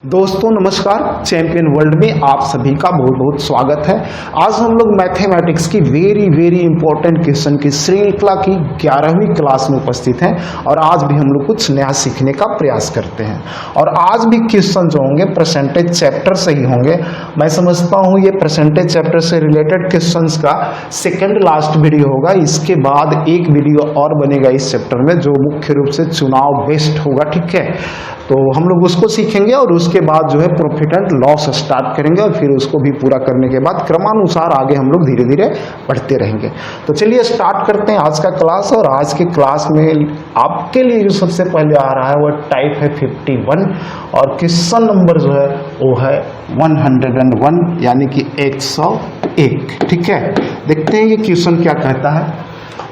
दोस्तों नमस्कार। Champion world में आप सभी का बहुत बहुत स्वागत है। आज हम लोग मैथमेटिक्स की वेरी इंपॉर्टेंट क्वेश्चन की श्रृंखला की 11वीं क्लास में उपस्थित हैं और आज भी हम लोग कुछ नया सीखने का प्रयास करते हैं। और आज भी क्वेश्चन जो होंगे परसेंटेज चैप्टर से ही होंगे। मैं समझता हूँ ये परसेंटेज चैप्टर से रिलेटेड क्वेश्चंस का सेकेंड लास्ट वीडियो होगा। इसके बाद एक वीडियो और बनेगा इस चैप्टर में जो मुख्य रूप से चुनाव बेस्ड होगा, ठीक है। तो हम लोग उसको सीखेंगे और उसके बाद जो है प्रॉफिट एंड लॉस स्टार्ट करेंगे और फिर उसको भी पूरा करने के बाद क्रमानुसार आगे हम लोग धीरे धीरे बढ़ते रहेंगे। तो चलिए स्टार्ट करते हैं आज का क्लास। और आज के क्लास में आपके लिए जो सबसे पहले आ रहा है वह टाइप है 51 और क्वेश्चन नंबर जो है वो है 101 यानी कि 101, ठीक है। देखते हैं ये क्वेश्चन क्या कहता है।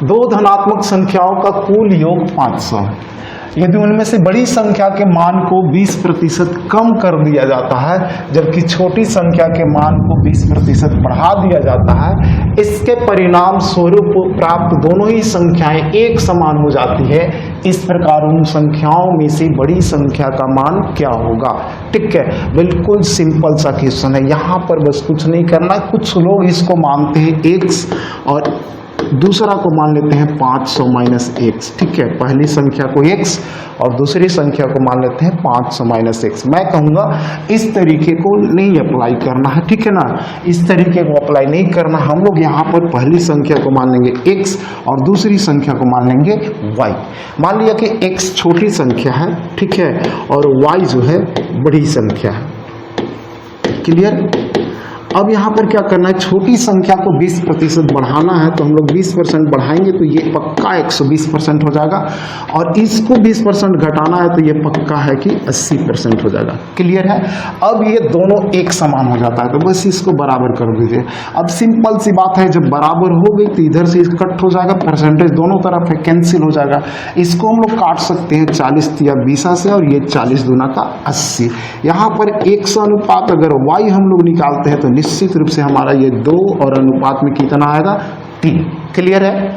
दो धनात्मक संख्याओं का कुल योग 500 है। यदि उनमें से बड़ी संख्या के मान को 20% कम कर दिया जाता है जबकि छोटी संख्या के मान को 20% बढ़ा दिया जाता है, इसके परिणाम स्वरूप प्राप्त दोनों ही संख्याएं एक समान हो जाती है। इस प्रकार उन संख्याओं में से बड़ी संख्या का मान क्या होगा, ठीक है। बिल्कुल सिंपल सा क्वेश्चन है। यहाँ पर बस कुछ नहीं करना। कुछ लोग इसको मानते हैं x और दूसरा को मान लेते हैं 500 माइनस एक्स, ठीक है। पहली संख्या को x और दूसरी संख्या को मान लेते हैं 500 माइनस एक्स। मैं कहूँगा इस तरीके को नहीं अप्लाई करना है, ठीक है ना। इस तरीके को अप्लाई नहीं करना। हम लोग यहाँ पर पहली संख्या को मान लेंगे x और दूसरी संख्या को मान लेंगे y। मान लिया कि x छोटी संख्या है, ठीक है, और y जो है बड़ी संख्या है। क्लियर। अब यहाँ पर क्या करना है, छोटी संख्या को 20% बढ़ाना है तो हम लोग 20% बढ़ाएंगे तो ये पक्का 120% हो जाएगा और इसको 20% घटाना है तो ये पक्का है कि 80% हो जाएगा। क्लियर है। अब ये दोनों एक समान हो जाता है तो बस इसको बराबर कर दीजिए। अब सिंपल सी बात है, जब बराबर हो गई तो इधर से कट हो जाएगा, परसेंटेज दोनों तरफ है, कैंसिल हो जाएगा। इसको हम लोग काट सकते हैं 40 या 20 से और ये 40 दूना का 80। यहाँ पर 100 अनुपात अगर y हम लोग निकालते हैं तो निश्चित रूप से हमारा ये 2 और अनुपात में कितना आएगा 3। क्लियर है।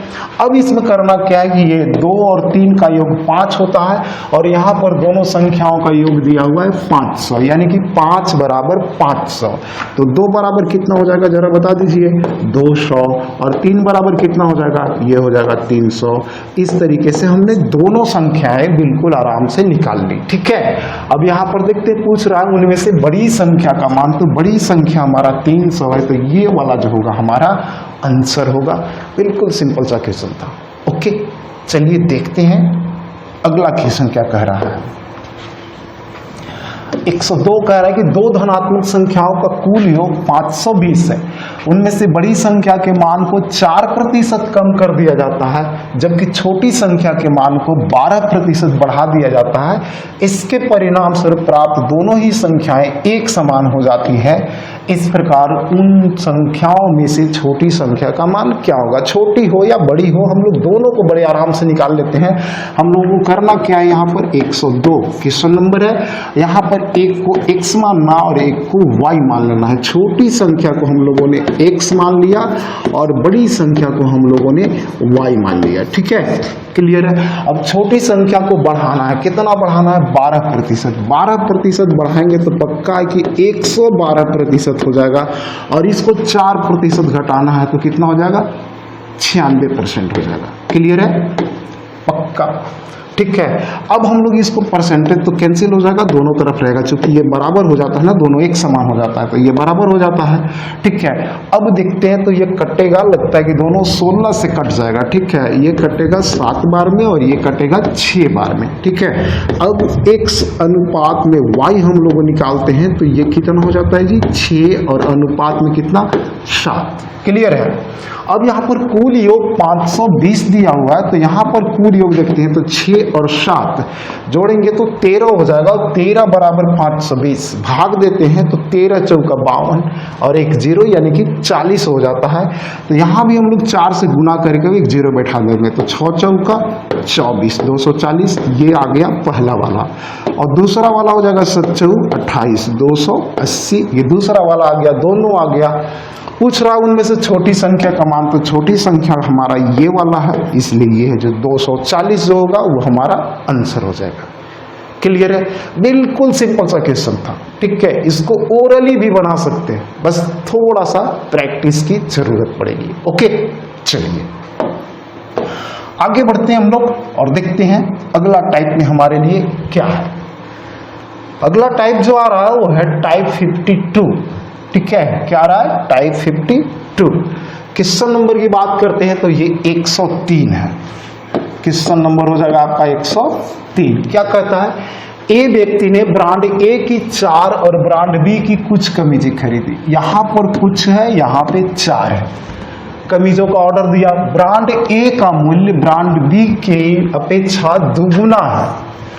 अब इसमें करना क्या है कि ये 2 और 3 का योग 5 होता है और यहाँ पर दोनों संख्याओं का योग दिया हुआ है 500 यानी कि 5 बराबर 500। तो 2 बराबर कितना हो जाएगा जरा बता दीजिए, 200 और 3 बराबर कितना हो जाएगा, ये हो जाएगा 300। इस तरीके से हमने दोनों संख्याएं बिल्कुल आराम से निकाल ली, ठीक है। अब यहाँ पर देखते पूछ रहा है उनमें से बड़ी संख्या का मान, तो बड़ी संख्या हमारा 300 है तो ये वाला जो होगा हमारा आंसर होगा। बिल्कुल सिंपल सा क्वेश्चन था। ओके, चलिए देखते हैं अगला क्वेश्चन क्या कह रहा है। 102 कह रहा है कि दो धनात्मक संख्याओं का कुल योग 520 है। उनमें से बड़ी संख्या के मान को 4% कम कर दिया जाता है जबकि छोटी संख्या के मान को 12% बढ़ा दिया जाता है। इसके परिणाम स्वरूप प्राप्त दोनों ही संख्याएं एक समान हो जाती है। इस प्रकार उन संख्याओं में से छोटी संख्या का मान क्या होगा। छोटी हो या बड़ी हो हम लोग दोनों को बड़े आराम से निकाल लेते हैं। हम लोगों को करना क्या है, यहाँ पर 102 क्वेश्चन नंबर है। यहाँ पर एक को x मानना और एक को y मान लेना है। छोटी संख्या को हम लोगों ने x मान लिया और बड़ी संख्या को हम लोगों ने y मान लिया, ठीक है। क्लियर है। अब छोटी संख्या को बढ़ाना है, कितना बढ़ाना है, 12%। 12% बढ़ाएंगे तो पक्का है कि 112% हो जाएगा और इसको 4% घटाना है तो कितना हो जाएगा, 96% हो जाएगा। क्लियर है, पक्का, ठीक है। अब हम लोग इसको परसेंटेज तो कैंसिल हो जाएगा, दोनों तरफ रहेगा क्योंकि ये बराबर हो जाता है ना, दोनों एक समान हो जाता है तो ये बराबर हो जाता है, ठीक है। अब देखते हैं तो ये कटेगा, लगता है कि दोनों 16 से कट जाएगा, ठीक है। ये कटेगा 7 बार में और ये कटेगा 6 बार में, ठीक है। अब x अनुपात में y हम लोग निकालते हैं तो ये कितना हो जाता है जी, 6 और अनुपात में कितना, 7। क्लियर है। अब यहाँ पर कुल योग 520 दिया हुआ है तो यहाँ पर कुल योग देखते हैं तो 6 और 7 जोड़ेंगे तो 13 हो जाएगा और 13 बराबर 520 भाग देते हैं तो 13 चौका 52 और एक 0 यानी कि 40 हो जाता है। तो यहाँ भी हम लोग 4 से गुना करके एक 0 बैठा देंगे तो 6 चौका 24, 240 ये आ गया पहला वाला और दूसरा वाला हो जाएगा 7 चौक 28, 280 ये दूसरा वाला आ गया, दोनों आ गया। पूछ रहा उनमें से छोटी संख्या का मान, तो छोटी संख्या हमारा ये वाला है इसलिए ये है जो 240 जो होगा वो हमारा आंसर हो जाएगा। क्लियर है? बिल्कुल सिंपल सा क्वेश्चन था, ठीक है। इसको ओरली भी बना सकते हैं, बस थोड़ा सा प्रैक्टिस की जरूरत पड़ेगी। ओके, चलिए आगे बढ़ते हैं हम लोग और देखते हैं अगला टाइप में हमारे लिए क्या है। अगला टाइप जो आ रहा है वो है टाइप 52, ठीक है। क्या आ रहा है? टाइप 52। क्वेश्चन नंबर की बात करते हैं तो ये 103 है। क्वेश्चन नंबर हो जाएगा आपका 103। क्या कहता है? ए व्यक्ति ने ब्रांड ए की 4 और ब्रांड बी की कुछ कमीजें खरीदी। यहां पर कुछ है, यहां पे 4 है। कमीजों का ऑर्डर दिया। ब्रांड ए का मूल्य ब्रांड बी के अपेक्षा दुगुना है,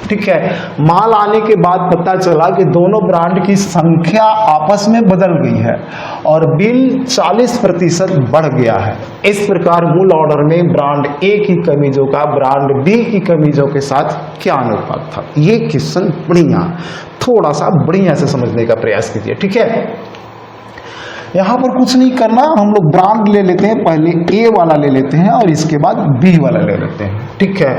ठीक है। माल आने के बाद पता चला कि दोनों ब्रांड की संख्या आपस में बदल गई है और बिल 40% बढ़ गया है। इस प्रकार मूल ऑर्डर में ब्रांड ए की कमीजों का ब्रांड बी की कमीजों के साथ क्या अनुपात था? ये क्वेश्चन बढ़िया, थोड़ा सा बढ़िया से समझने का प्रयास कीजिए, ठीक है। यहां पर कुछ नहीं करना, हम लोग ब्रांड ले लेते हैं, पहले ए वाला ले लेते हैं और इसके बाद बी वाला ले लेते हैं, ठीक है।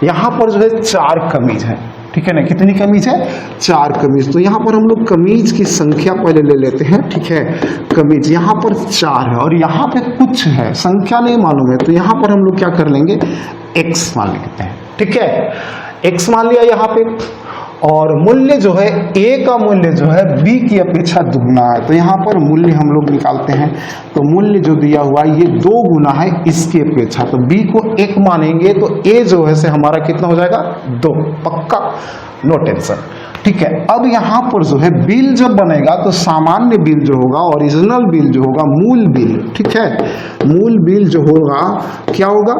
यहां पर जो है 4 कमीज है, ठीक है ना। कितनी कमीज है? 4 कमीज। तो यहां पर हम लोग कमीज की संख्या पहले ले लेते हैं, ठीक है। कमीज यहां पर 4 है और यहां पे कुछ है, संख्या नहीं मालूम है, तो यहां पर हम लोग क्या कर लेंगे? x मान लेते हैं, ठीक है। x मान लिया यहां पे, और मूल्य जो है ए का मूल्य जो है बी की अपेक्षा दुगना है। तो यहां पर मूल्य हम लोग निकालते हैं, तो मूल्य जो दिया हुआ है ये 2 गुना है इसकी अपेक्षा। तो बी को 1 मानेंगे तो ए जो है से हमारा कितना हो जाएगा? 2, पक्का, नो टेंशन, ठीक है। अब यहां पर जो है बिल जब बनेगा तो सामान्य बिल जो होगा, ओरिजिनल बिल जो होगा, मूल बिल, ठीक है। मूल बिल जो होगा क्या होगा?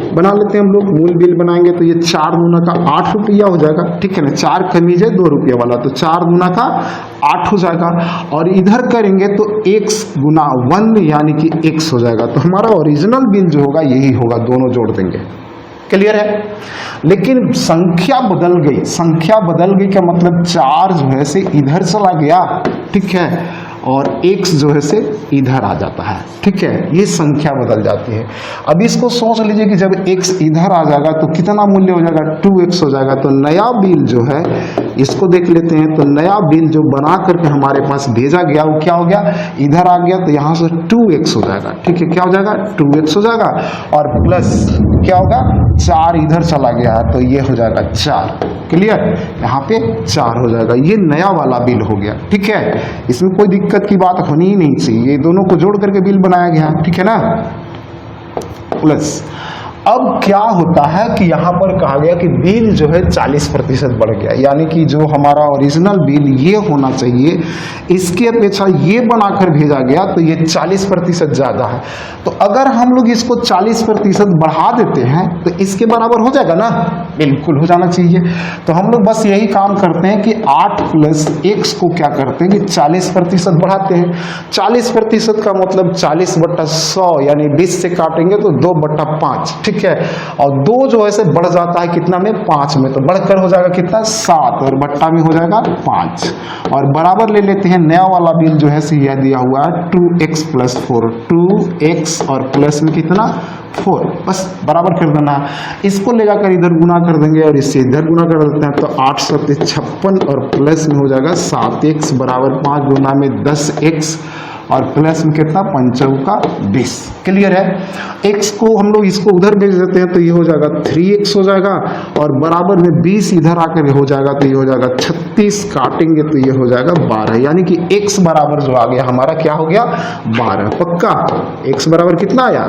बना लेते हैं हम लोग। मूल बिल बनाएंगे तो ये 4 गुना का 8 रुपया हो जाएगा, ठीक है ना। 4 कमीज है 2 रुपये वाला, तो 4 गुना का 8 हो जाएगा। और इधर करेंगे तो x गुना 1 यानी कि x हो जाएगा। तो हमारा ओरिजिनल बिल जो होगा यही होगा, दोनों जोड़ देंगे, क्लियर है। लेकिन संख्या बदल गई, संख्या बदल गई का मतलब 4 जो है से इधर चला गया, ठीक है, और x जो है से इधर आ जाता है, ठीक है। ये संख्या बदल जाती है। अब इसको सोच लीजिए कि जब x इधर आ जाएगा तो कितना मूल्य हो जाएगा? 2x हो जाएगा। तो नया बिल जो है, इसको देख लेते हैं। तो नया बिल जो बना करके हमारे पास भेजा गया वो क्या हो गया? इधर आ गया, तो यहाँ से 2x हो जाएगा, ठीक है। क्या हो जाएगा? 2x हो जाएगा और प्लस क्या होगा? 4 इधर चला गया है तो ये हो जाएगा 4, क्लियर। यहाँ पे 4 हो जाएगा। ये नया वाला बिल हो गया, ठीक है। इसमें कोई दिक्कत की बात होनी ही नहीं चाहिए, ये दोनों को जोड़ करके बिल बनाया गया, ठीक है ना। प्लस अब क्या होता है कि यहां पर कहा गया कि बिल जो है 40% बढ़ गया, यानी कि जो हमारा ओरिजिनल बिल ये होना चाहिए इसकी अपेक्षा ये बनाकर भेजा गया तो ये 40% ज्यादा है। तो अगर हम लोग इसको 40% बढ़ा देते हैं तो इसके बराबर हो जाएगा ना? बिल्कुल हो जाना चाहिए। तो हम लोग बस यही काम करते हैं कि 8 प्लस x को क्या करते हैं कि 40% बढ़ाते हैं। 40% का मतलब 40/100 यानी 20 से काटेंगे तो 2/5, ठीक है। और 2 जो है बढ़ जाता है कितना में? 5 में, तो बढ़कर हो जाएगा कितना? 7, और बट्टा में हो जाएगा 5। और बराबर ले लेते हैं नया वाला बिल जो है यह दिया हुआ है 2x + 4, 2x और प्लस में कितना? 4, बस बराबर कर देना। इसको ले जाकर इधर गुना कर देंगे और इससे इधर गुना कर देते हैं तो 8 × 56 और प्लस में हो जाएगा 7x बराबर 5 गुना में 10x और प्लस में कितना? 5 × 20, क्लियर है। x को हम लोग इसको उधर भेज देते हैं तो ये हो जाएगा 3x हो जाएगा और बराबर में 20 इधर आकर हो जाएगा तो ये हो जाएगा 36, काटेंगे तो ये हो जाएगा 12, यानी कि x बराबर जो आ गया हमारा क्या हो गया? 12, पक्का। x बराबर कितना आया?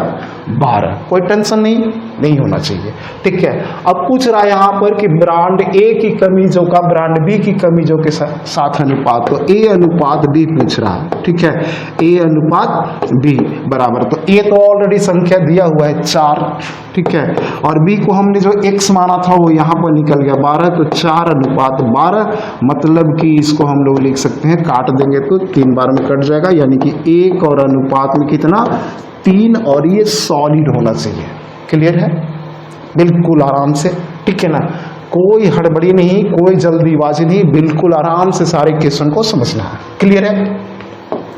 12, कोई टेंशन नहीं होना चाहिए, ठीक है। अब पूछ रहा है यहाँ पर कि ब्रांड ए की कमीजों का ब्रांड बी की कमीजों के साथ अनुपात, तो a अनुपात b पूछ रहा है, ठीक है। a अनुपात b बराबर, तो a तो ऑलरेडी संख्या दिया हुआ है 4, ठीक है, और b को हमने जो x माना था वो यहाँ पर निकल गया 12, तो 4 अनुपात 12, मतलब कि इसको हम लोग लिख सकते हैं, काट देंगे तो 3 बार में कट जाएगा, यानी कि 1 और अनुपात में कितना? 3, और ये सॉलिड होना चाहिए, क्लियर है। बिल्कुल आराम से, ठीक है ना, कोई हड़बड़ी नहीं, कोई जल्दीबाजी नहीं, बिल्कुल आराम से सारे क्वेश्चन को समझना है, क्लियर है।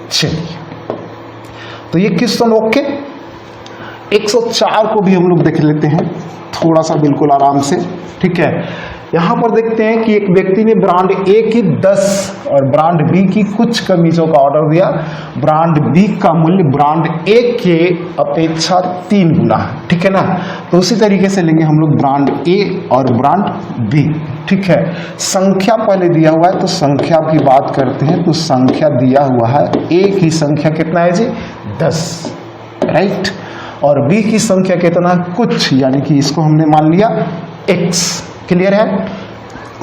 चलिए, तो ये क्वेश्चन ओके। 104 को भी हम लोग देख लेते हैं थोड़ा सा, बिल्कुल आराम से, ठीक है। यहाँ पर देखते हैं कि एक व्यक्ति ने ब्रांड ए की 10 और ब्रांड बी की कुछ कमीजों का ऑर्डर दिया। ब्रांड बी का मूल्य ब्रांड ए के अपेक्षा 3 गुना है, ठीक है ना। तो उसी तरीके से लेंगे हम लोग ब्रांड ए और ब्रांड बी, ठीक है। संख्या पहले दिया हुआ है तो संख्या की बात करते हैं, तो संख्या दिया हुआ है ए की संख्या कितना है जी 10, राइट। और बी की संख्या कितना कुछ, यानी कि इसको हमने मान लिया x, क्लियर है।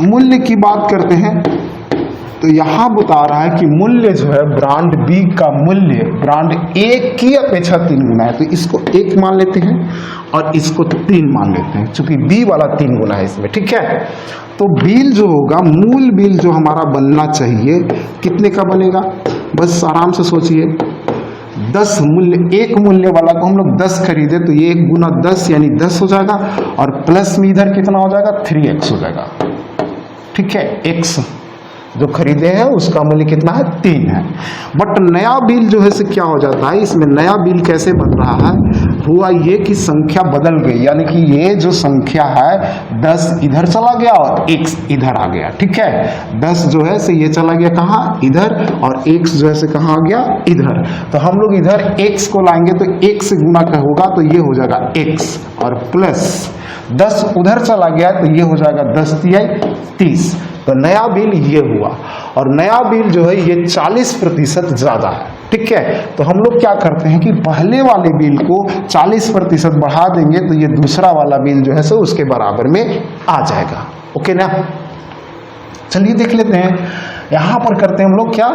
मूल्य की बात करते हैं तो यहां बता रहा है कि मूल्य जो है ब्रांड बी का मूल्य ब्रांड ए की अपेक्षा 3 गुना है, तो इसको 1 मान लेते हैं और इसको 3 मान लेते हैं, क्योंकि बी वाला 3 गुना है इसमें, ठीक है। तो बिल जो होगा, मूल बिल जो हमारा बनना चाहिए कितने का बनेगा, बस आराम से सोचिए। 10 मूल्य, एक मूल्य वाला को हम लोग 10 खरीदे तो ये 1 गुना 10 यानी 10 हो जाएगा, और प्लस में इधर कितना हो जाएगा 3x हो जाएगा, ठीक है। x जो खरीदे हैं उसका मूल्य कितना है 3 है। बट नया बिल जो है से क्या हो जाता है, इसमें नया बिल कैसे बन रहा है, हुआ ये कि संख्या बदल गई, यानी कि ये जो संख्या है 10 इधर चला गया और x इधर आ गया, ठीक है। 10 जो है से ये चला गया कहाँ इधर, और x जो है से कहाँ आ गया इधर। तो हम लोग इधर x को लाएंगे तो 1 से गुना का होगा तो ये हो जाएगा x, और प्लस 10 उधर चला गया तो ये हो जाएगा 10 तिहाई 30। तो नया बिल ये हुआ, और नया बिल जो है ये 40% ज्यादा है, ठीक है। तो हम लोग क्या करते हैं कि पहले वाले बिल को 40% बढ़ा देंगे तो ये दूसरा वाला बिल जो है सो उसके बराबर में आ जाएगा, ओके ना। चलिए देख लेते हैं, यहां पर करते हैं हम लोग क्या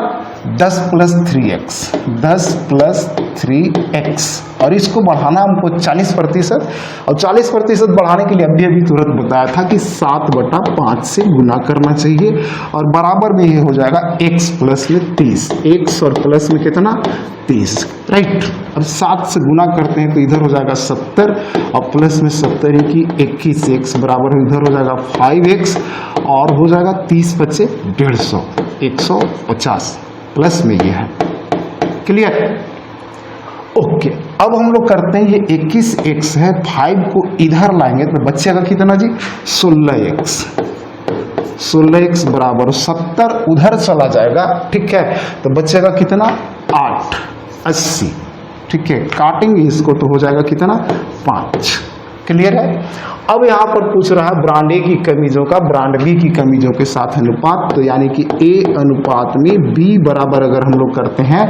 10 + 3x, 10 + 3x, और इसको बढ़ाना हमको 40%, और 40% बढ़ाने के लिए अभी तुरंत बताया था कि 7/5 से गुना करना चाहिए, और बराबर में ये हो जाएगा x प्लस में 30, x और प्लस में कितना 30, राइट। अब 7 से गुना करते हैं तो इधर हो जाएगा 70, और प्लस में 70 की 21x बराबर इधर हो जाएगा 5x, और हो जाएगा 30 × 5 = 150, 150 प्लस में ये है, क्लियर, ओके। अब हम लोग करते हैं ये 21x है, 5 को इधर लाएंगे तो बचेगा कितना जी 16x, 16x बराबर 70 उधर चला जाएगा, ठीक है। तो बचेगा कितना 8, 80, ठीक है। काटेंगे इसको तो हो जाएगा कितना 5, क्लियर है। अब यहाँ पर पूछ रहा है ब्रांड ए की कमीजों का ब्रांड बी की कमीजों के साथ अनुपात, तो यानी कि a अनुपात में b बराबर अगर हम लोग करते हैं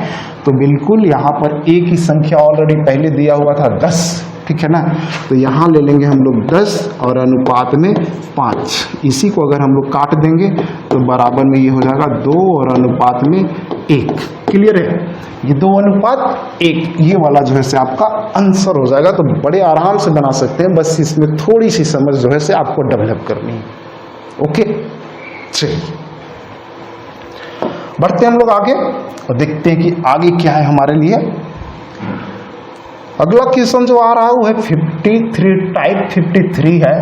तो बिल्कुल यहाँ पर a की संख्या ऑलरेडी पहले दिया हुआ था 10, ठीक है ना। तो यहाँ ले लेंगे हम लोग 10 और अनुपात में 5, इसी को अगर हम लोग काट देंगे तो बराबर में ये हो जाएगा 2 और अनुपात में 1, क्लियर है। ये 2 अनुपात 1 ये वाला जो है से आपका आंसर हो जाएगा। तो बड़े आराम से बना सकते हैं, बस इसमें थोड़ी सी समझ जो है से आपको डेवलप करनी है, ओके। चलिए बढ़ते हैं हम लोग आगे और देखते हैं कि आगे क्या है हमारे लिए। अगला क्वेश्चन जो आ रहा है वो है 53, टाइप 53 है,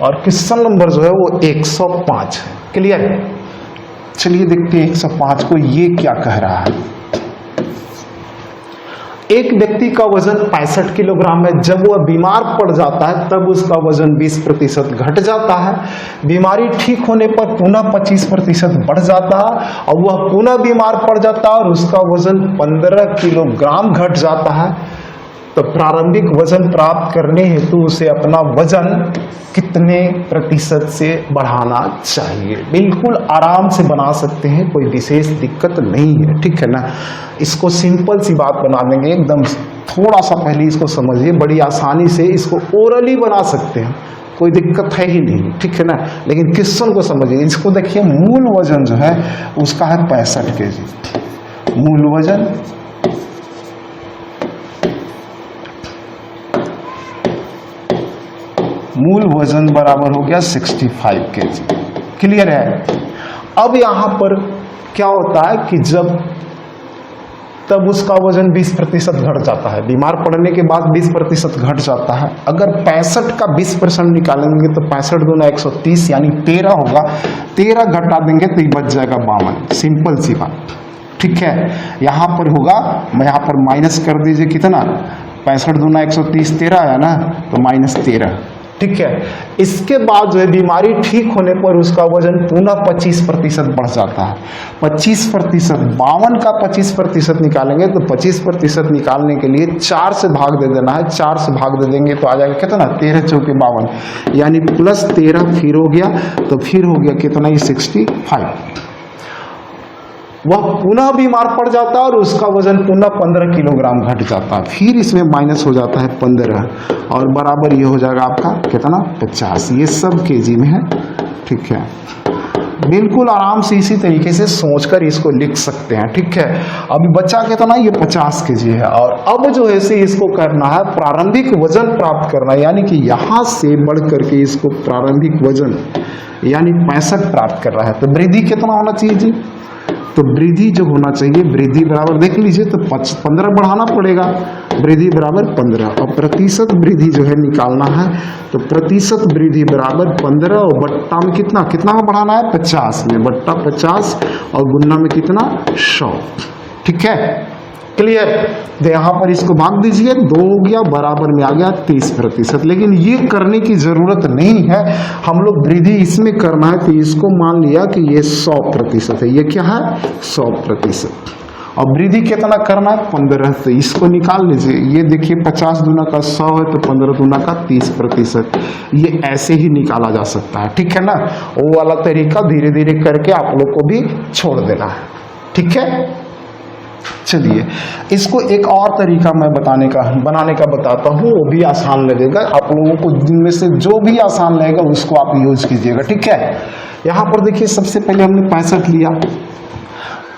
और क्वेश्चन नंबर जो है वो 105 है, क्लियर है। चलिए देखते हैं 105 को ये क्या कह रहा है। एक व्यक्ति का वजन 65 किलोग्राम है, जब वह बीमार पड़ जाता है तब उसका वजन 20% घट जाता है। बीमारी ठीक होने पर पुनः 25% बढ़ जाता है, और वह पुनः बीमार पड़ जाता है और उसका वजन 15 किलोग्राम घट जाता है। तो प्रारंभिक वजन प्राप्त करने हेतु उसे अपना वजन कितने प्रतिशत से बढ़ाना चाहिए। बिल्कुल आराम से बना सकते हैं, कोई विशेष दिक्कत नहीं है, ठीक है ना। इसको सिंपल सी बात बना देंगे एकदम। थोड़ा सा पहले इसको समझिए, बड़ी आसानी से इसको ओरली बना सकते हैं, कोई दिक्कत है ही नहीं, ठीक है ना। लेकिन क्वेश्चन को समझिए, इसको देखिए। मूल वजन जो है उसका है 65 kg, मूल वजन बराबर हो गया 65 kg, क्लियर है। अब यहां पर क्या होता है कि तब उसका वजन 20% घट जाता है, बीमार पड़ने के बाद 20% घट जाता है। अगर 65 का 20% निकालेंगे तो 65 दूना 130 यानी 13 होगा, 13 घटा देंगे तो ये बच जाएगा 52, सिंपल सी बात, ठीक है। यहां पर होगा, मैं यहां पर माइनस कर दीजिए कितना, 65 दूना 130 13 है ना, तो -13, ठीक है। इसके बाद जो है बीमारी ठीक होने पर उसका वजन पुनः 25% बढ़ जाता है। 25%, 52 का 25% निकालेंगे तो 25% निकालने के लिए 4 से भाग दे देना है। 4 से भाग दे देंगे तो आ जाएगा कितना, 13 चौके 52, यानी प्लस 13 फिर हो गया, तो फिर हो गया कितना, ये 65। वह पुनः बीमार पड़ जाता है और उसका वजन पुनः 15 किलोग्राम घट जाता है। फिर इसमें माइनस हो जाता है 15 और बराबर ये हो जाएगा आपका कितना, 50। ये सब केजी में है, ठीक है। बिल्कुल आराम से इसी तरीके से सोचकर इसको लिख सकते हैं, ठीक है। अभी बच्चा कितना, ये 50 केजी है और अब जो है से इसको करना है प्रारंभिक वजन प्राप्त करना है, यानी कि यहां से बढ़ करके इसको प्रारंभिक वजन यानी 65 प्राप्त कर रहा है। तो वृद्धि कितना होना चाहिए जी, तो वृद्धि जो होना चाहिए, वृद्धि बराबर देख लीजिए तो 15 बढ़ाना पड़ेगा, वृद्धि बराबर 15 और प्रतिशत वृद्धि जो है निकालना है, तो प्रतिशत वृद्धि बराबर 15 और बट्टा में कितना में बढ़ाना है, 50 में, बट्टा 50 और गुना में कितना, 100, ठीक है। क्लियर। तो यहाँ पर इसको भाग दीजिए, 2 हो गया, बराबर में आ गया 30%। लेकिन ये करने की जरूरत नहीं है, हम लोग वृद्धि इसमें करना है, तो इसको मान लिया कि ये 100% है। ये क्या है, 100%। और वृद्धि कितना करना है, 15 से, इसको निकाल लीजिए। ये देखिए 50 दूना का 100 है, तो 15 दूना का 30%। ये ऐसे ही निकाला जा सकता है, ठीक है ना। वो वाला तरीका धीरे धीरे करके आप लोग को भी छोड़ देना है, ठीक है। चलिए इसको एक और तरीका मैं बनाने का बताता हूँ, वो भी आसान लगेगा आप लोगों को। जिनमें से जो भी आसान लगेगा उसको आप यूज कीजिएगा, ठीक है। यहाँ पर देखिए सबसे पहले हमने 65 लिया,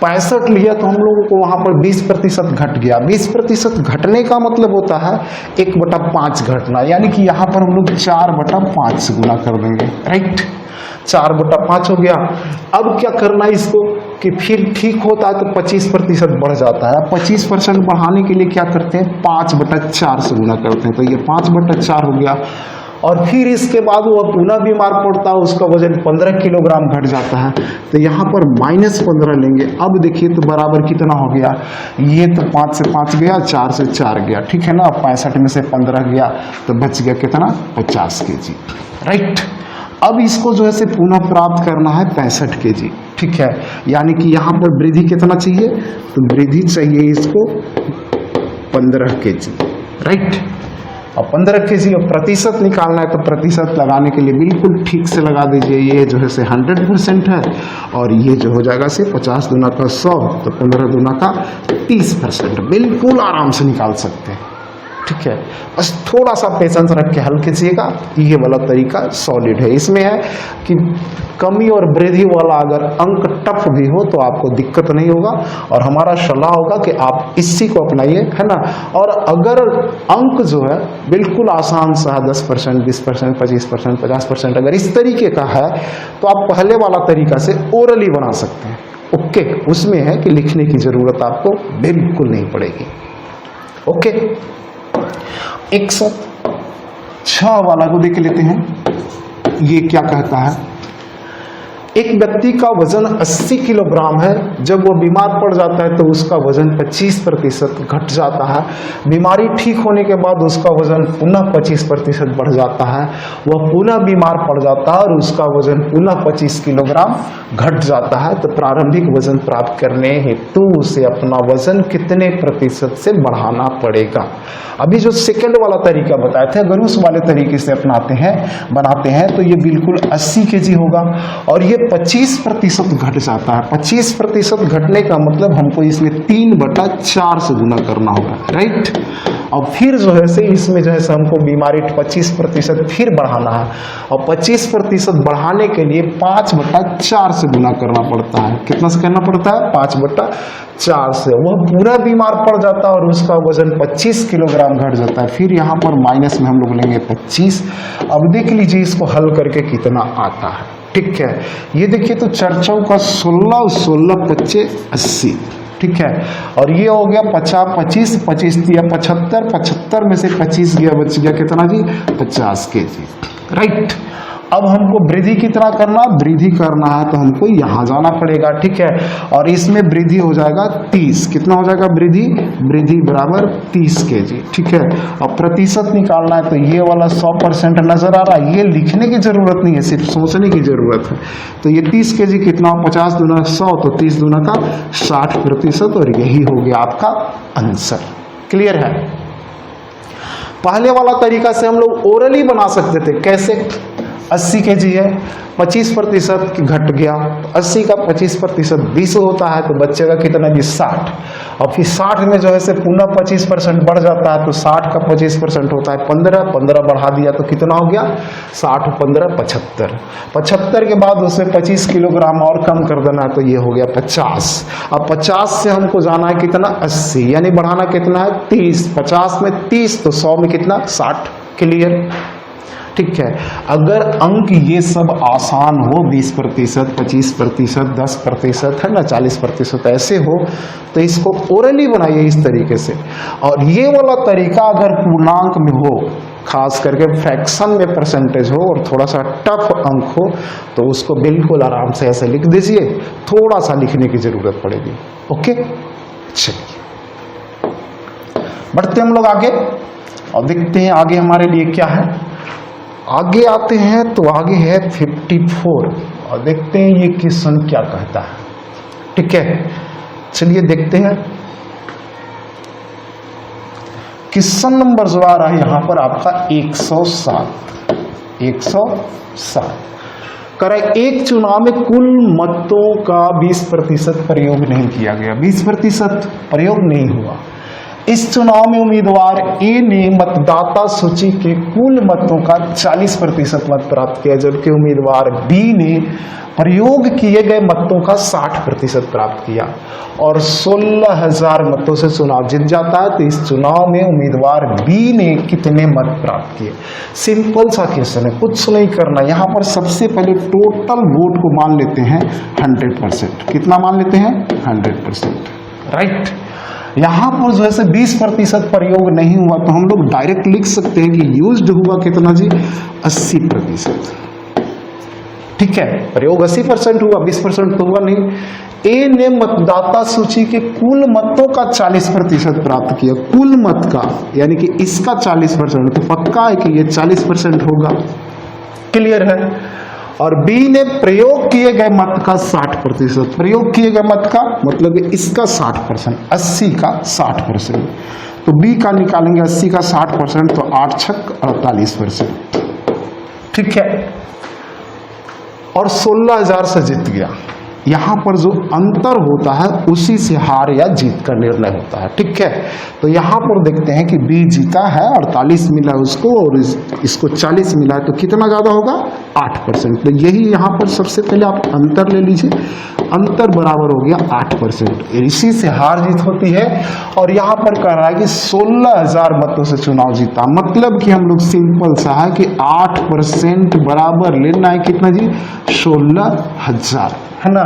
65 लिया तो हम लोगों को वहां पर 20% घट गया। 20% घटने का मतलब होता है 1/5 घटना, यानी कि यहाँ पर हम लोग 4/5 से गुना कर देंगे, राइट। 4/5 हो गया। अब क्या करना है इसको कि फिर ठीक होता है तो 25% बढ़ जाता है। 25% बढ़ाने के लिए क्या करते हैं, 5/4 से गुना करते हैं, तो ये 5/4 हो गया। और फिर इसके बाद वो पुनः बीमार पड़ता है, उसका वजन 15 किलोग्राम घट जाता है, तो यहाँ पर -15 लेंगे। अब देखिए तो बराबर कितना हो गया, ये तो 5 से 5 गया, 4 से 4 गया, ठीक है ना। 65 में से 15 गया तो बच गया कितना, 50 केजी, राइट। अब इसको जो है से पुनः प्राप्त करना है 65 केजी, ठीक है। यानी कि यहाँ पर वृद्धि कितना चाहिए, तो वृद्धि चाहिए इसको 15 केजी, राइट। और 15 केजी और प्रतिशत निकालना है, तो प्रतिशत लगाने के लिए बिल्कुल ठीक से लगा दीजिए। ये जो है से 100% है और ये जो हो जाएगा से 50 दूना का 100, तो 15 दूना का 30%। बिल्कुल आराम से निकाल सकते हैं, ठीक है। बस थोड़ा सा पेशेंस रख के हल कीजिएगा। ये वाला तरीका सॉलिड है। इसमें है कि कमी और वृद्धि वाला अगर अंक टफ भी हो तो आपको दिक्कत नहीं होगा, और हमारा सलाह होगा कि आप इसी को अपनाइए, है ना। और अगर अंक जो है बिल्कुल आसान सा है, 10%, 20%, 25%, 50%, अगर इस तरीके का है तो आप पहले वाला तरीका से ओरली बना सकते हैं, ओके। उसमें है कि लिखने की जरूरत आपको बिल्कुल नहीं पड़ेगी, ओके। 106 वाला को देख लेते हैं। ये क्या कहता है, एक व्यक्ति का वजन 80 किलोग्राम है, जब वह बीमार पड़ जाता है तो उसका वजन 25% घट जाता है। बीमारी ठीक होने के बाद उसका वजन पुनः 25% बढ़ जाता है। वह पुनः बीमार पड़ जाता है और उसका वजन पुनः 25 किलोग्राम घट जाता है। तो प्रारंभिक वजन प्राप्त करने हेतु उसे अपना वजन कितने प्रतिशत से बढ़ाना पड़ेगा। अभी जो सेकंड वाला तरीका बताए थे, अगर उस वाले तरीके से बनाते हैं तो ये बिल्कुल 80 केजी होगा और ये 25% घट जाता है। 25% घटने का मतलब हमको इसमें 3/4 से गुना करना होगा, राइट। और फिर जो है से इसमें जो है से हमको बीमारी 25% फिर बढ़ाना है, और 25% बढ़ाने के लिए 5/4 से गुना करना पड़ता है। कितना से करना पड़ता है, 5/4 से। वह पूरा बीमार पड़ जाता है और उसका वजन 25 किलोग्राम घट जाता है। फिर यहाँ पर माइनस में हम लोग लेंगे 25। अब देख लीजिए इसको हल करके कितना आता है, ठीक है। ये देखिए तो 4 का 16, 16 25 80, ठीक है। और ये हो गया 50, 25, 25 दिया 75, 75 में से 25 गया, बच गया कितना जी, 50 केजी, राइट। अब हमको वृद्धि कितना करना, वृद्धि करना है तो हमको यहाँ जाना पड़ेगा, ठीक है। और इसमें वृद्धि हो जाएगा 30, कितना हो जाएगा वृद्धि, वृद्धि बराबर 30 kg, ठीक है। और प्रतिशत निकालना है तो ये वाला 100% नजर आ रहा है, ये लिखने की जरूरत नहीं है, सिर्फ सोचने की जरूरत है। तो ये 30 kg कितना, 50 दूना 100 तो 30 दूना का 60%, और यही हो गया आपका आंसर। क्लियर है। पहले वाला तरीका से हम लोग ओरली बना सकते थे, कैसे, 80 kg है, 25% घट गया, 80 का 25% 20 होता है, तो बच्चे का कितना जी 60, और फिर 60 में जो है से पुनः 25% बढ़ जाता है, तो 60 का 25% होता है 15, 15 बढ़ा दिया तो कितना हो गया 60, 15, 75, 75 के बाद उसमें 25 किलोग्राम और कम कर देना है, तो ये हो गया 50। अब 50 से हमको जाना है कितना 80, यानी बढ़ाना कितना है 30, 50 में 30 तो 100 में कितना 60। क्लियर, ठीक है। अगर अंक ये सब आसान हो, 20%, 25%, 10% है ना, 40% ऐसे हो, तो इसको ओरली बनाइए इस तरीके से। और ये वाला तरीका अगर पूर्णांक में हो, खास करके फ्रैक्शन में परसेंटेज हो और थोड़ा सा टफ अंक हो, तो उसको बिल्कुल आराम से ऐसे लिख दीजिए, थोड़ा सा लिखने की जरूरत पड़ेगी। ओके, चलिए बढ़ते हम लोग आगे और देखते हैं आगे हमारे लिए क्या है। आगे आते हैं तो आगे है 54 और देखते हैं ये क्वेश्चन क्या कहता है, ठीक है। चलिए देखते हैं क्वेश्चन नंबर जो आ रहा है यहां पर आपका 107 करें। एक चुनाव में कुल मतों का 20% प्रयोग नहीं किया गया, 20% प्रयोग नहीं हुआ। इस चुनाव में उम्मीदवार ए ने मतदाता सूची के कुल मतों का 40% मत प्राप्त किया, जबकि उम्मीदवार बी ने प्रयोग किए गए मतों का 60% प्राप्त किया और 16,000 मतों से चुनाव जीत जाता है। तो इस चुनाव में उम्मीदवार बी ने कितने मत प्राप्त किए। सिंपल सा क्वेश्चन है, कुछ नहीं करना। यहाँ पर सबसे पहले टोटल वोट को मान लेते हैं 100%। कितना मान लेते हैं 100%, राइट। यहां पर जो है 20% प्रयोग नहीं हुआ, तो हम लोग डायरेक्ट लिख सकते हैं कि यूज्ड हुआ कितना जी 80%, ठीक है। प्रयोग 80% हुआ, 20% तो हुआ नहीं। ए ने मतदाता सूची के कुल मतों का 40% प्राप्त किया, कुल मत का, यानी कि इसका 40%, तो पक्का है कि ये 40% होगा। क्लियर है। और बी ने प्रयोग किए गए मत का 60%, प्रयोग किए गए मत का मतलब इसका 60%, 80 का 60%, तो बी का निकालेंगे 80 का 60%, तो 8 छक 48%, ठीक है। और 16,000 से जीत गया। यहां पर जो अंतर होता है उसी से हार या जीत का निर्णय होता है, ठीक है। तो यहां पर देखते हैं कि बी जीता है, 48 मिला उसको और इसको 40 मिला है, तो कितना ज्यादा होगा 8%। तो यही यहां पर सबसे पहले आप अंतर ले लीजिए, अंतर बराबर हो गया 8%, इसी से हार जीत होती है। और यहां पर कह रहा है कि 16,000 मतों से चुनाव जीता, मतलब कि हम लोग सिंपल सा है कि 8% बराबर लेना है कितना जी 16,000, है ना।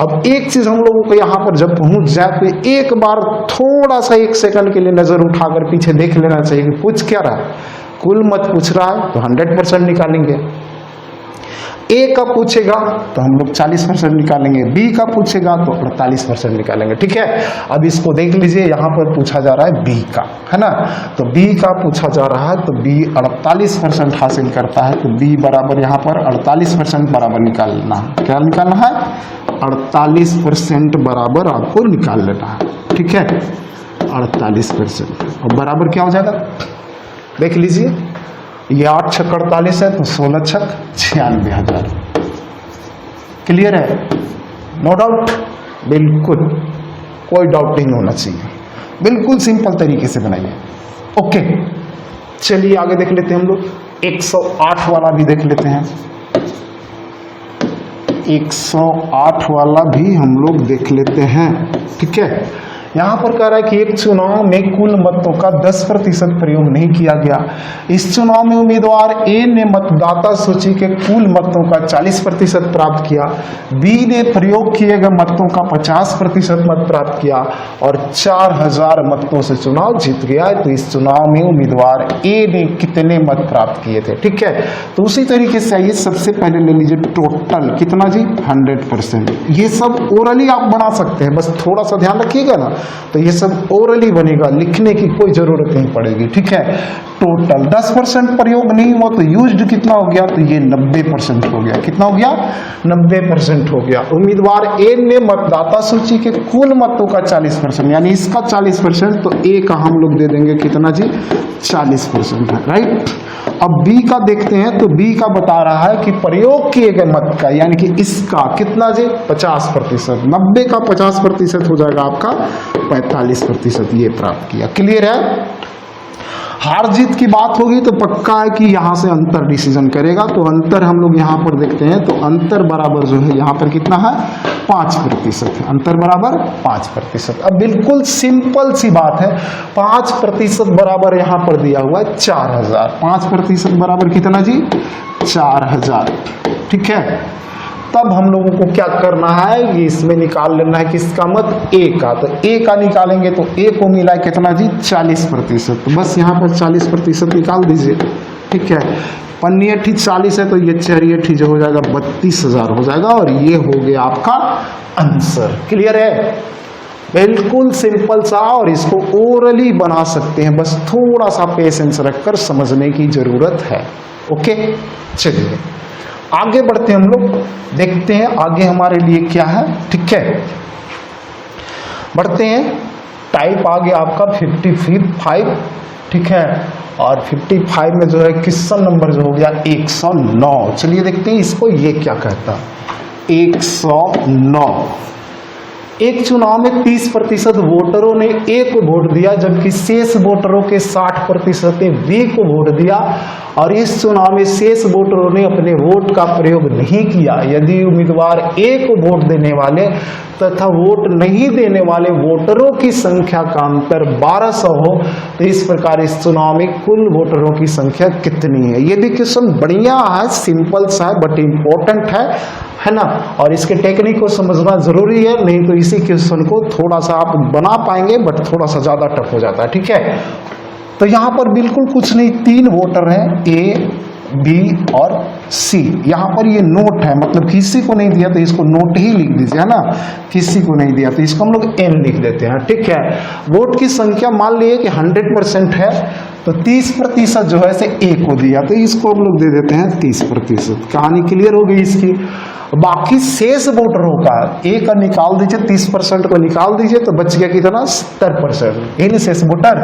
अब एक चीज हम लोगों को यहां पर जब पहुंच जाए तो एक बार थोड़ा सा 1 सेकंड के लिए नजर उठाकर पीछे देख लेना चाहिए कि पूछ क्या रहा है। कुल मत पूछ रहा है तो 100% निकालेंगे, ए का पूछेगा तो हम लोग 40% निकालेंगे, बी का पूछेगा तो 48% निकालेंगे, ठीक है। अब इसको देख लीजिए, यहाँ पर पूछा जा रहा है बी का, है ना। तो बी का पूछा जा रहा है तो बी 48% हासिल करता है, तो बी बराबर यहाँ पर 48% बराबर निकालना है। क्या निकालना है 48% बराबर आपको निकाल लेना है, ठीक है। 48% और बराबर क्या हो जाएगा देख लीजिए, ये 8 छक 48 है, तो 16 छक 96,000। क्लियर है, नो डाउट, बिल्कुल कोई डाउट नहीं होना चाहिए, बिल्कुल सिंपल तरीके से बनाइए। ओके, चलिए आगे देख लेते हैं हम लोग। 108 वाला भी देख लेते हैं, 108 वाला भी हम लोग देख लेते हैं, ठीक है। यहाँ पर कह रहा है कि एक चुनाव में कुल मतों का 10% प्रयोग नहीं किया गया। इस चुनाव में उम्मीदवार ए ने मतदाता सूची के कुल मतों का 40% प्राप्त किया, बी ने प्रयोग किए गए मतों का 50% मत प्राप्त किया और 4000 मतों से चुनाव जीत गया। तो इस चुनाव में उम्मीदवार ए ने कितने मत प्राप्त किए थे? ठीक है, तो उसी तरीके से आइए सबसे पहले ले लीजिए टोटल कितना जी? 100%। ये सब ओरली आप बना सकते हैं, बस थोड़ा सा ध्यान रखिएगा ना, तो ये सब ओरली बनेगा, लिखने की कोई जरूरत नहीं पड़ेगी। ठीक है, टोटल 10% प्रयोग नहीं हुआ तो यूज्ड कितना हो गया? तो ये 90% हो गया। कितना हो गया? 90% हो गया। उम्मीदवार ए ने मतदाता सूची के कुल मतों का 40%, यानी इसका 40%, तो ए का हम लोग दे देंगे कितना जी? 40% है, राइट। अब बी का देखते हैं, तो बी का बता रहा है कि प्रयोग किए गए मत का, यानी कि इसका कितना जी? 50%। 90 का 50% हो जाएगा आपका 45%, ये प्राप्त किया। क्लियर है? हार जीत की बात होगी तो पक्का है कि यहां से अंतर डिसीजन करेगा। तो अंतर हम लोग यहां पर देखते हैं, तो अंतर बराबर जो है यहां पर कितना है? 5% है। अंतर बराबर 5%। अब बिल्कुल सिंपल सी बात है, 5% बराबर यहां पर दिया हुआ है 4000। 5% बराबर कितना जी? 4000। ठीक है, तब हम लोगों को क्या करना है? ये इसमें निकाल लेना है किसका मत? ए का। तो ए का निकालेंगे तो ए को मिला है कितना जी? 40%। तो बस यहाँ पर 40% निकाल दीजिए। ठीक है, पन्नी अट्ठी 40 है तो ये चेरी अट्ठी जो हो जाएगा 32,000 हो जाएगा, और ये हो गया आपका आंसर। क्लियर है? बिल्कुल सिंपल सा, और इसको ओरली बना सकते हैं, बस थोड़ा सा पेशेंस रखकर समझने की जरूरत है। ओके, चलिए आगे बढ़ते हैं, हम लोग देखते हैं आगे हमारे लिए क्या है। ठीक है, बढ़ते हैं। टाइप आ गया आपका 55। ठीक है, और 55 में जो है क्वेश्चन नंबर जो हो गया 109। चलिए देखते हैं इसको, ये क्या कहता। 109। एक चुनाव में 30% वोटरों ने ए को वोट दिया, जबकि शेष वोटरों के 60% ने बी को वोट दिया, और इस चुनाव में शेष वोटरों ने अपने वोट का प्रयोग नहीं किया। यदि उम्मीदवार ए को वोट देने वाले तथा वोट नहीं देने वाले वोटरों की संख्या का अंतर 1200 हो, तो इस प्रकार इस चुनाव में कुल वोटरों की संख्या कितनी है? ये भी क्वेश्चन बढ़िया है, सिंपल सा है, बट इंपॉर्टेंट है ना, और इसके टेक्निक को समझना जरूरी है, नहीं तो इसी क्वेश्चन को थोड़ा सा आप बना पाएंगे बट थोड़ा सा ज्यादा टफ हो जाता है। ठीक है, तो यहां पर बिल्कुल कुछ नहीं, 3 वोटर हैं, ए, बी और सी। यहां पर ये नोट है, मतलब किसी को नहीं दिया तो इसको नोट ही लिख दीजिए, है ना। किसी को नहीं दिया तो इसको हम लोग एन लिख देते हैं। ठीक है, वोट की संख्या मान लिए कि 100% है, तो 30% जो है से ए को दिया, तो इसको हम लोग दे देते हैं 30%। कहानी क्लियर हो गई इसकी। बाकी शेष वोटरों का ए का निकाल दीजिए, 30% को निकाल दीजिए, तो बच गया कितना? 70%। इन शेष वोटर,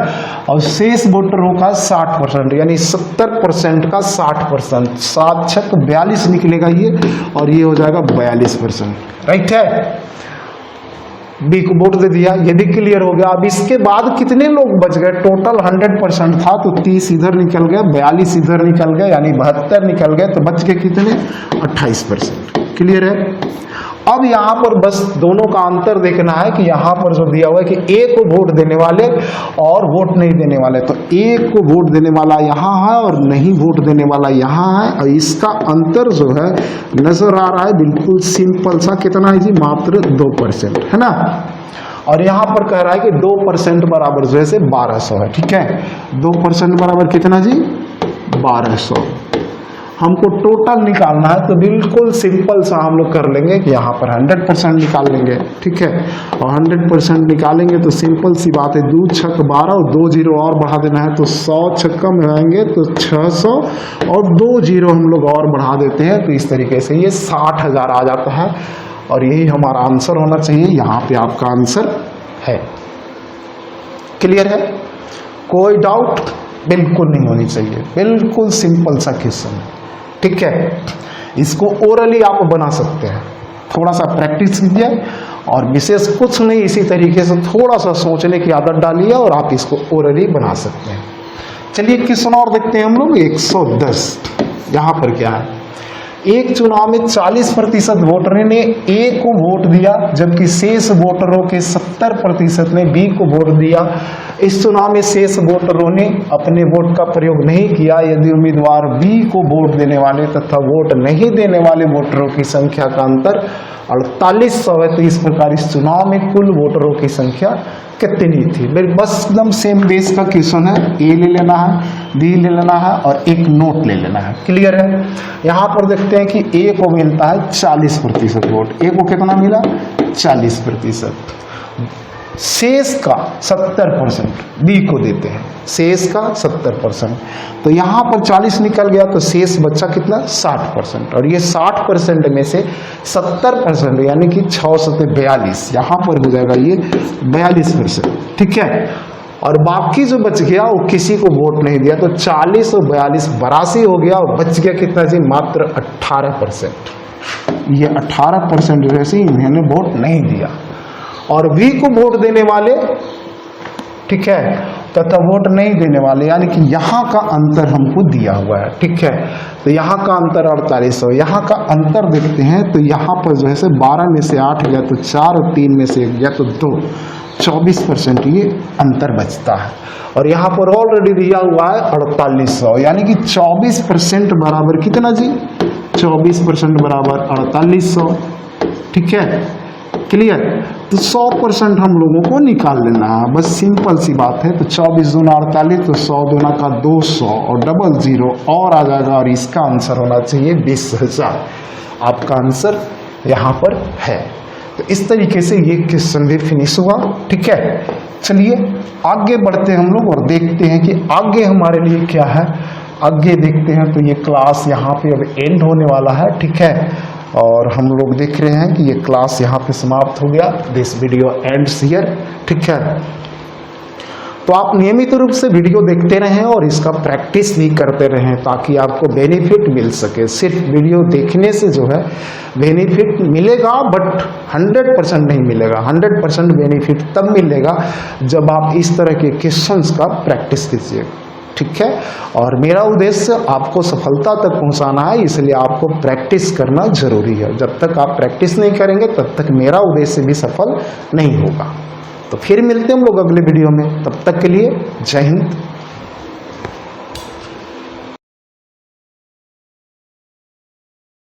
और शेष वोटरों का 60%, यानी 70% का 60%, 7 6 42 निकलेगा ये, और ये हो जाएगा 42%। राइट है, बी को वोट दे दिया, ये भी क्लियर हो गया। अब इसके बाद कितने लोग बच गए? टोटल 100% था, तो 30 इधर निकल गया, 42 इधर निकल गया, यानी 72 निकल गए, तो बच गए कितने? 28%। क्लियर है? अब यहाँ पर बस दोनों का अंतर देखना है कि यहाँ पर जो दिया हुआ है कि ए को वोट देने वाले और वोट नहीं देने वाले, तो ए को वोट देने वाला यहाँ है और नहीं वोट देने वाला यहाँ है, और इसका अंतर जो है नजर आ रहा है, बिल्कुल सिंपल सा। कितना है जी? मात्र 2%, है ना। और यहाँ पर कह रहा है कि 2% बराबर जो है से 1200 है। ठीक है, 2% बराबर कितना जी? 1200। हमको टोटल निकालना है, तो बिल्कुल सिंपल सा हम लोग कर लेंगे कि यहाँ पर 100% निकाल लेंगे। ठीक है, और 100% निकालेंगे तो सिंपल सी बात है, 2 छक 12 और 2 जीरो और बढ़ा देना है, तो 100 छक्का में आएंगे तो 600, और 2 जीरो हम लोग और बढ़ा देते हैं, तो इस तरीके से ये 60,000 आ जाता है, और यही हमारा आंसर होना चाहिए। यहाँ पे आपका आंसर है। क्लियर है? कोई डाउट बिल्कुल नहीं होनी चाहिए, बिल्कुल सिंपल सा क्वेश्चन है। ठीक है, इसको ओरली आप बना सकते हैं, थोड़ा सा प्रैक्टिस कीजिए, और विशेष कुछ नहीं, इसी तरीके से थोड़ा सा सोचने की आदत डालिए और आप इसको ओरली बना सकते हैं। चलिए क्वेश्चन और देखते हैं हम लोग। 110 यहाँ पर क्या है? एक चुनाव में 40% वोटरों ने ए को वोट दिया, जबकि शेष वोटरों के 70% ने बी को वोट दिया। इस चुनाव में शेष वोटरों ने अपने वोट का प्रयोग नहीं किया यदि उम्मीदवार बी को वोट देने वाले तथा वोट नहीं देने वाले वोटरों की संख्या का अंतर 4800 है। तो इस प्रकार इस चुनाव में कुल वोटरों की संख्या कितनी थी? बस एकदम सेम बेस का क्वेश्चन है। ए ले लेना है, बी ले लेना है और एक नोट ले लेना है। क्लियर है? यहाँ पर देखते हैं कि ए को मिलता है 40% वोट। ए को कितना मिला? 40%। शेष का 70% बी को देते हैं, शेष का 70%। तो यहाँ पर 40 निकल गया तो शेष बच्चा कितना? 60%। और ये 60% में से 70% यानी कि 6 सते 42, यहाँ पर हो जाएगा ये 42%। ठीक है। और बाकी जो बच गया वो किसी को वोट नहीं दिया, तो 40 और 42 82 हो गया और बच गया कितना जी? मात्र 18%। ये 18% जो है इन्होंने वोट नहीं दिया। और वी को वोट देने वाले, ठीक है, तथा वोट नहीं देने वाले, यानी कि यहाँ का अंतर हमको दिया हुआ है। ठीक है। तो यहाँ का अंतर 4800। यहाँ का अंतर देखते हैं तो यहाँ पर जो है 12 में से 8 गया तो 4 और 3 में से 1 गया तो 2, 24% ये अंतर बचता है। और यहाँ पर ऑलरेडी दिया हुआ है 4800, यानी कि 24% बराबर कितना जी? 24% बराबर 4800। ठीक है। क्लियर? तो 100% हम लोगों को निकाल लेना है, बस सिंपल सी बात है। तो 24 दूना 48, तो 100 दूना का 200 और डबल 0 और आ जाएगा और इसका आंसर होना चाहिए 20,000। आपका आंसर यहाँ पर है। तो इस तरीके से ये क्वेश्चन भी फिनिश हुआ। ठीक है। चलिए आगे बढ़ते हैं हम लोग और देखते हैं कि आगे हमारे लिए क्या है। आगे देखते हैं तो ये क्लास यहाँ पे अब एंड होने वाला है। ठीक है। और हम लोग देख रहे हैं कि ये क्लास यहाँ पे समाप्त हो गया। This video ends here. ठीक है। तो आप नियमित रूप से वीडियो देखते रहें और इसका प्रैक्टिस भी करते रहें ताकि आपको बेनिफिट मिल सके। सिर्फ वीडियो देखने से जो है बेनिफिट मिलेगा, बट 100% नहीं मिलेगा। 100% बेनिफिट तब मिलेगा जब आप इस तरह के क्वेश्चंस का प्रैक्टिस कीजिए। ठीक है। और मेरा उद्देश्य आपको सफलता तक पहुंचाना है, इसलिए आपको प्रैक्टिस करना जरूरी है। जब तक आप प्रैक्टिस नहीं करेंगे तब तक मेरा उद्देश्य भी सफल नहीं होगा। तो फिर मिलते हैं हम लोग अगले वीडियो में। तब तक के लिए जय हिंद,